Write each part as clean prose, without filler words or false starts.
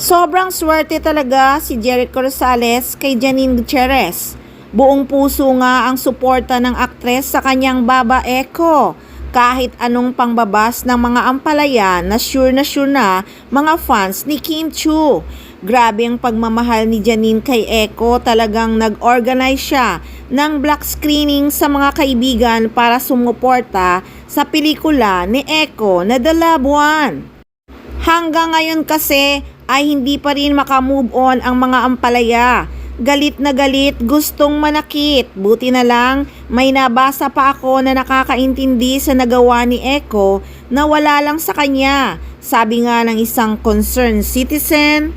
Sobrang swerte talaga si Jericho Rosales kay Janine Gutierrez. Buong puso nga ang suporta ng aktres sa kanyang Baba Echo. Kahit anong pangbabas ng mga ampalaya na sure na mga fans ni Kim Chiu. Grabe ang pagmamahal ni Janine kay Echo, talagang nag-organize siya ng black screening sa mga kaibigan para sumuporta sa pelikula ni Echo na The Loved One. Hanggang ngayon kasi ay hindi pa rin makamove on ang mga ampalaya. Galit na galit, gustong manakit. Buti na lang, may nabasa pa ako na nakakaintindi sa nagawa ni Echo na wala lang sa kanya. Sabi nga ng isang concerned citizen,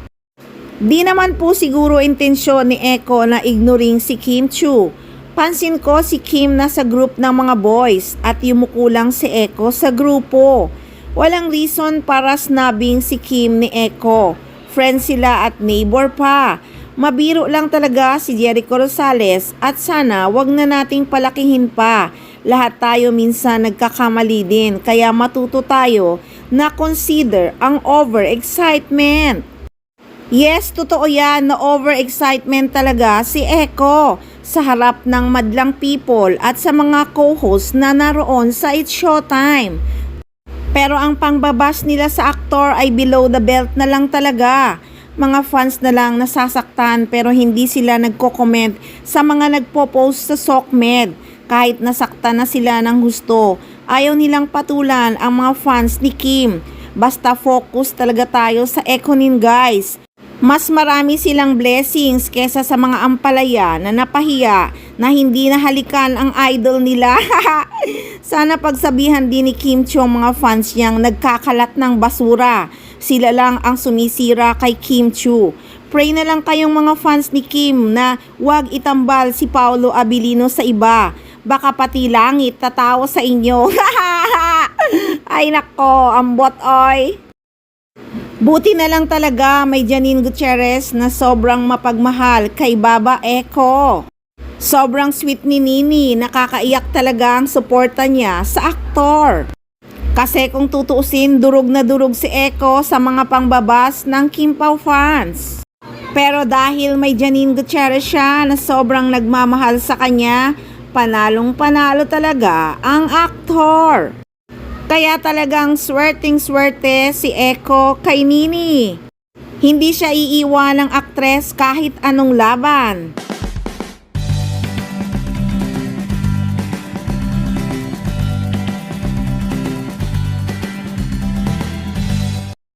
di naman po siguro intensyon ni Echo na ignoring si Kim Chiu. Pansin ko si Kim nasa group ng mga boys at yumuko lang si Echo sa grupo. Walang reason para snubbing si Kim ni Echo. Friends sila at neighbor pa. Mabiro lang talaga si Jericho Rosales at sana wag na nating palakihin pa. Lahat tayo minsan nagkakamali din, kaya matuto tayo na consider ang overexcitement. Yes, totoo yan na overexcitement talaga si Echo sa harap ng madlang people at sa mga co-host na naroon sa It's Showtime. Pero ang pangbabas nila sa aktor ay below the belt na lang talaga. Mga fans na lang nasasaktan pero hindi sila nagko-comment sa mga nagpo-post sa SOCMED. Kahit nasaktan na sila ng gusto, ayaw nilang patulan ang mga fans ni Kim. Basta focus talaga tayo sa Echonin guys. Mas marami silang blessings kesa sa mga ampalaya na napahiya na hindi nahalikan ang idol nila. Sana pagsabihan din ni Kim Chiu ang mga fans niyang nagkakalat ng basura. Sila lang ang sumisira kay Kim Chiu. Pray na lang kayong mga fans ni Kim na wag itambal si Paolo Abilino sa iba. Baka pati langit tatawa sa inyo. Ay nako, ambot oy. Buti na lang talaga may Janine Gutierrez na sobrang mapagmahal kay Baba Echo. Sobrang sweet ni Nini, nakakaiyak talaga ang suporta niya sa aktor. Kasi kung tutuusin, durog na durog si Echo sa mga pangbabas ng Kim Pao fans. Pero dahil may Janine Gutierrez siya na sobrang nagmamahal sa kanya, panalong panalo talaga ang aktor. Kaya talagang swerteng-swerte si Echo kay Nini. Hindi siya iiwan ng aktres kahit anong laban.